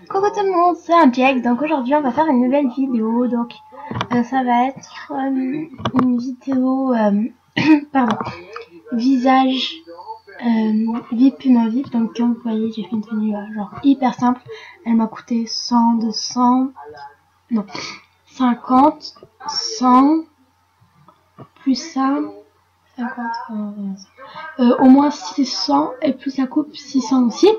Coucou tout le monde, c'est un Jack. Donc aujourd'hui on va faire une nouvelle vidéo. Donc ça va être une vidéo pardon, visage vip puis non vip. Donc comme vous voyez j'ai fait une tenue genre hyper simple. Elle m'a coûté 100, 200, non 50, 100 plus ça 50, au moins 600 et plus la coupe 600 aussi.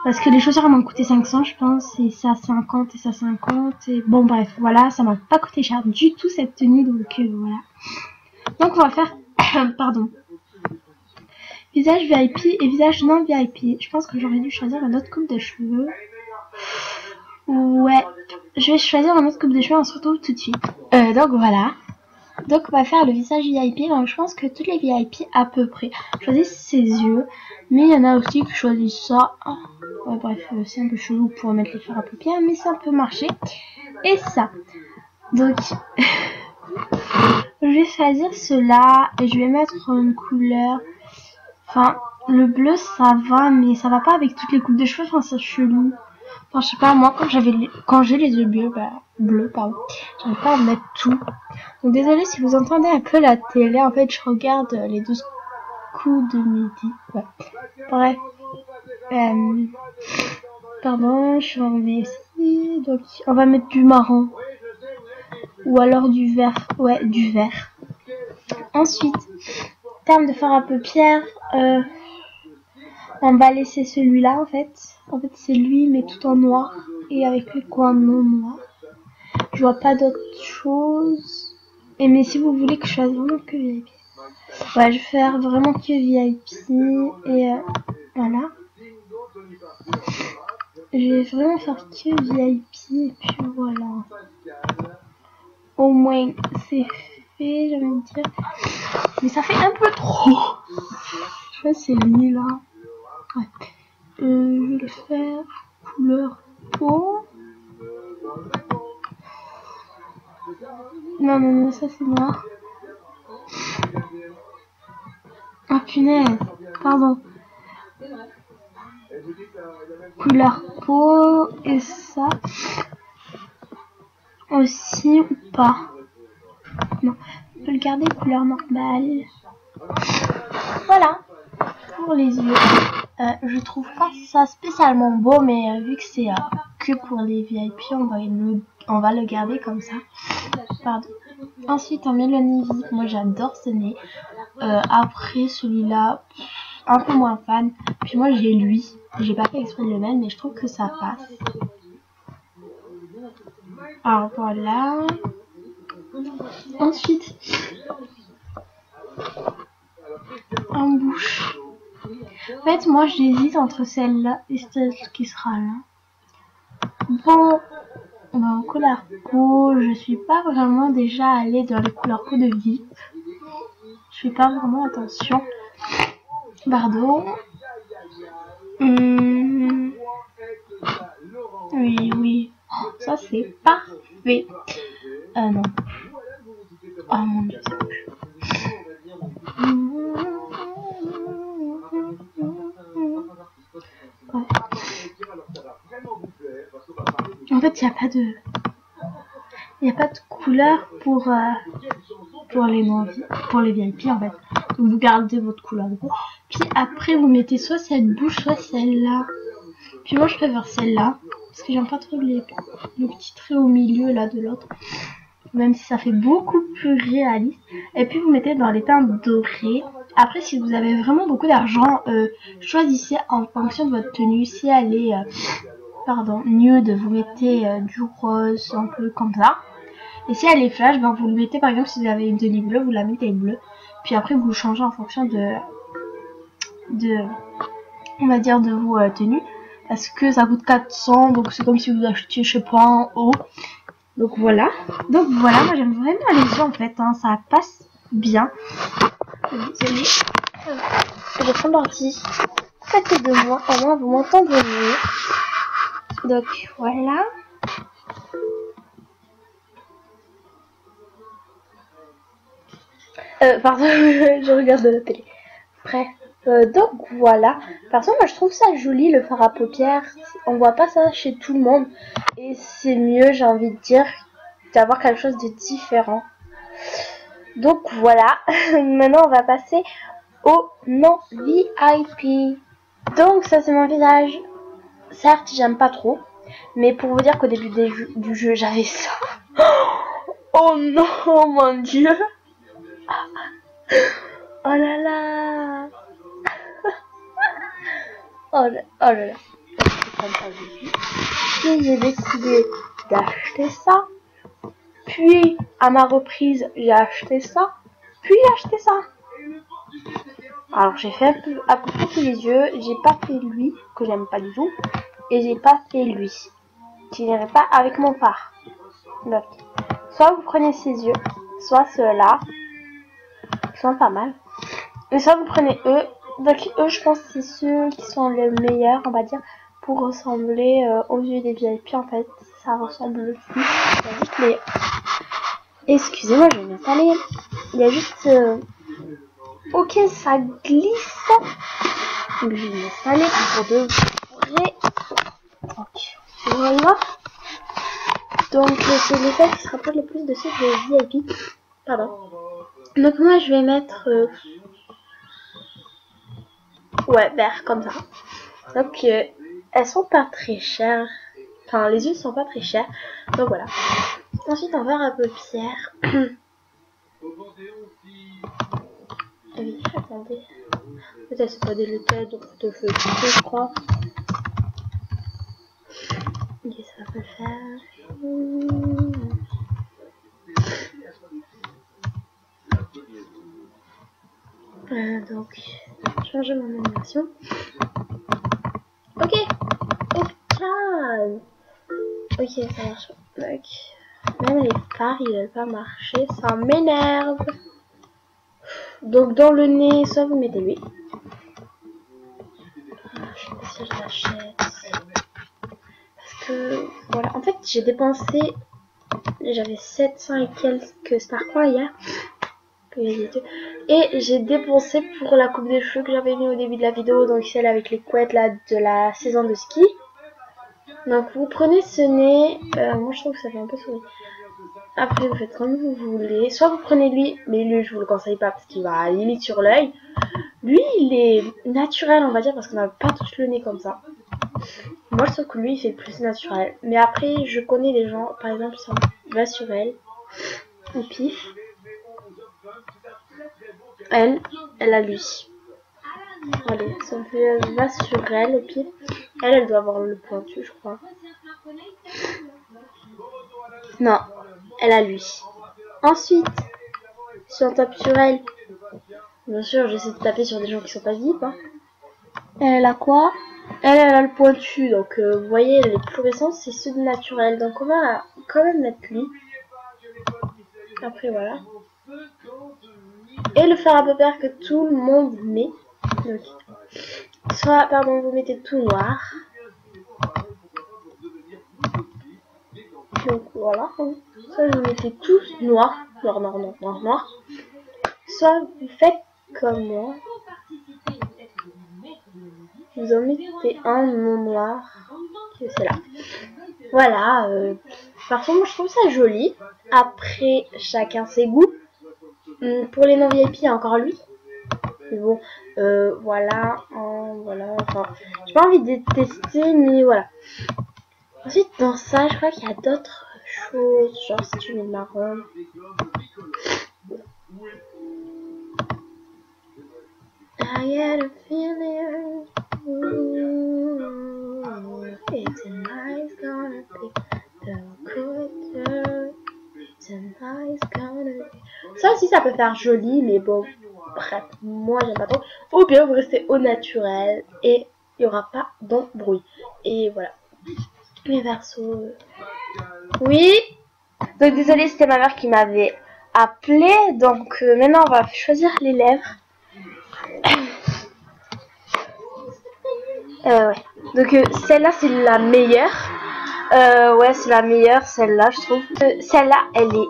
Parce que les chaussures m'ont coûté 500 je pense, et ça 50 et ça 50, et bon bref, voilà, ça m'a pas coûté cher du tout cette tenue, donc voilà. Donc on va faire, pardon, visage VIP et visage non VIP. Je pense que j'aurais dû choisir une autre coupe de cheveux. Ouais, je vais choisir une autre coupe de cheveux, on se retrouve tout de suite. Donc voilà. Donc on va faire le visage VIP. Donc je pense que toutes les VIP à peu près choisissent ses yeux, mais il y en a aussi qui choisissent ça. Ouais, bref, c'est un peu chelou pour mettre les fards à paupières, mais ça peut marcher. Et ça. Donc je vais choisir cela et je vais mettre une couleur. Enfin, le bleu ça va, mais ça va pas avec toutes les coupes de cheveux. Enfin, c'est chelou. Enfin, je sais pas, moi quand j'ai les yeux bleus, pardon, j'arrive pas à mettre tout. Donc désolé si vous entendez un peu la télé, en fait je regarde les 12 coups de midi. Ouais. Bref. Pardon, je suis enlevée ici. Donc on va mettre du marron. Ou alors du vert. Ouais, du vert. Ensuite, en termes de fard à paupières, on va laisser celui-là en fait. En fait c'est lui mais tout en noir et avec les coins non noirs. Je vois pas d'autre chose. Et mais si vous voulez que je fasse vraiment que VIP. Ouais, je vais faire vraiment que VIP. Et voilà. Je vais vraiment faire que VIP. Et puis voilà. Au moins c'est fait, j'ai envie de dire. Mais ça fait un peu trop. Je sais pas si c'est lui là. Ouais. Je vais le faire couleur peau. Non, ça c'est noir. Ah punaise, pardon. Couleur peau et ça aussi ou pas. Non, on peut le garder couleur normale. Voilà, pour les yeux. Je trouve pas ça spécialement beau, mais vu que c'est que pour les VIP, on va le garder comme ça. Pardon. Ensuite, on met le nez vif. Moi, j'adore ce nez. Après, celui-là, un peu moins fan. Puis moi, j'ai lui. J'ai pas fait exprès de le mettre, mais je trouve que ça passe. Alors voilà. Ensuite, en bouche. En fait, moi, j'hésite entre celle-là et celle qui sera là. Bon, en couleur peau, je suis pas vraiment déjà allée dans les couleurs peau de VIP. Je fais pas vraiment attention. Pardon. Oui. Oh, ça c'est parfait. Non. Oh mon dieu, c'est moche. Ouais. En fait, il n'y a pas de couleur pour les VIP en fait. Donc vous gardez votre couleur de peau. Puis après vous mettez soit cette bouche, soit celle-là. Puis moi je préfère celle-là parce que j'aime pas trop le petit trait au milieu là de l'autre. Même si ça fait beaucoup plus réaliste. Et puis vous mettez dans les teintes dorées. Après si vous avez vraiment beaucoup d'argent, choisissez en fonction de votre tenue. Si elle est nude, vous mettez du rose un peu comme ça. Et si elle est flash, ben vous le mettez, par exemple si vous avez une tenue bleue, vous la mettez bleue. Puis après vous le changez en fonction de on va dire de vos tenues. Parce que ça coûte 400, donc c'est comme si vous achetiez je sais pas en haut. Donc voilà, moi j'aime vraiment les yeux en fait, hein, ça passe bien. Désolée, je prends l'ordi à côté de moi, au moins vous m'entendez mieux. Donc voilà. Pardon, je regarde la télé. Prêt. Donc voilà. Perso, moi je trouve ça joli le fard à paupières. On voit pas ça chez tout le monde. Et c'est mieux, j'ai envie de dire, d'avoir quelque chose de différent. Donc voilà. Maintenant on va passer au non VIP. Donc ça c'est mon visage. Certes j'aime pas trop. Mais pour vous dire qu'au début du jeu j'avais ça. Oh non mon dieu. Oh là là. Oh là là. Puis j'ai décidé d'acheter ça. Puis à ma reprise j'ai acheté ça. Puis j'ai acheté ça. Alors j'ai fait à peu près tous les yeux. J'ai pas fait lui, que j'aime pas du tout. Et j'ai pas fait lui, qui n'irait pas avec mon fard. Donc, soit vous prenez ces yeux, soit ceux-là, qui sont pas mal. Et soit vous prenez eux. Donc eux, je pense que c'est ceux qui sont les meilleurs, on va dire, pour ressembler aux yeux des VIP. En fait, ça ressemble plus. Mais excusez-moi, je vais m'installer. Il y a juste... Ok, ça glisse. Donc je vais m'installer pour de vrai. Donc voilà. Donc c'est l'effet qui se rapproche le plus de ceux de VIP. Pardon. Donc moi je vais mettre... ouais, vert comme ça. Donc elles sont pas très chères. Enfin les yeux sont pas très chers. Donc voilà. Ensuite on va à paupières. Oui, attendez. Peut-être c'est pas des lettres, donc je te fais couper, je crois. Ok, ça peut le faire. Donc, changer mon animation. Ok, au calme. Ok, ça marche. Donc, même les phares, ils veulent pas marcher, ça m'énerve. Donc, dans le nez, soit vous mettez lui. Je sais pas si je l'achète. Parce que, voilà, en fait, j'ai dépensé. J'avais 700 et quelques Star Coins hier. Et j'ai dépensé pour la coupe de cheveux que j'avais mis au début de la vidéo, donc celle avec les couettes là de la saison de ski. Donc vous prenez ce nez, moi je trouve que ça fait un peu sourire. Après vous faites comme vous voulez, soit vous prenez lui, mais lui je vous le conseille pas parce qu'il va limite sur l'œil. Lui il est naturel on va dire parce qu'on n'a pas tous le nez comme ça. Moi je trouve que lui il fait plus naturel. Mais après je connais des gens, par exemple ça va sur elle, au pif. Elle a lui. Allez, son peu va sur elle au pif. Elle doit avoir le pointu, je crois. Non, elle a lui. Ensuite, si on tape sur elle, bien sûr, j'essaie de taper sur des gens qui sont pas VIP. Hein. Elle a quoi? Elle a le pointu, donc vous voyez, les plus récents, c'est ceux de naturel. Donc on va quand même mettre lui. Après, voilà. Et le fard à paupières que tout le monde met. Donc, soit, pardon, vous mettez tout noir. Donc voilà. Soit vous mettez tout noir. Noir. Soit vous faites comme moi. Vous en mettez un non noir. C'est là. Voilà. Par contre, moi je trouve ça joli. Après, chacun ses goûts. Pour les non VIP, il y a encore lui. Mais bon, voilà. Enfin, j'ai pas envie de tester, mais voilà. Ensuite, dans ça, je crois qu'il y a d'autres choses. Genre, si tu mets le marron. I get a feeling. It's a nice gonna be the good. It's a nice gonna be. Ça aussi, ça peut faire joli, mais bon. Bref, moi j'aime pas trop. Ou bien vous restez au naturel et il n'y aura pas d'embrouille. Et voilà. Mes versos. Oui. Donc désolé, c'était ma mère qui m'avait appelé. Donc maintenant on va choisir les lèvres. Ouais. Donc celle-là c'est la meilleure. Ouais, c'est la meilleure, celle-là, je trouve. Celle-là, elle est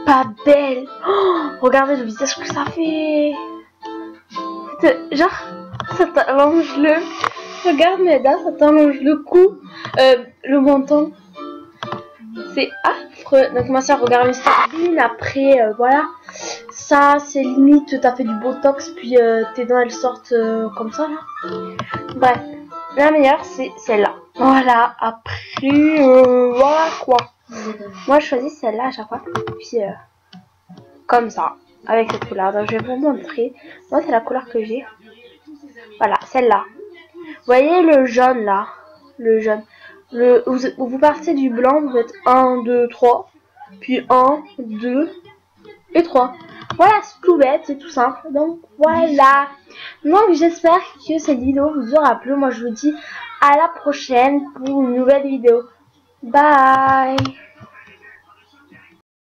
pas belle. Oh, regardez le visage que ça fait. Genre, Ça t'allonge le... Regarde Meda, ça t'allonge le cou, le menton. C'est affreux. Donc ma soeur regarde une sardine, après voilà. Ça c'est limite t'as fait du botox puis tes dents elles sortent comme ça là. Bref, la meilleure c'est celle-là. Voilà, après voilà quoi. Moi je choisis celle-là à chaque fois. Puis comme ça, avec cette couleur. Donc je vais vous montrer. Moi c'est la couleur que j'ai. Voilà, celle-là. Vous voyez le jaune là? Le jaune. Vous partez du blanc, vous faites 1, 2, 3. Puis 1, 2 et 3. Voilà, c'est tout bête, c'est tout simple. Donc voilà. Donc j'espère que cette vidéo vous aura plu. Moi je vous dis à la prochaine pour une nouvelle vidéo. Bye.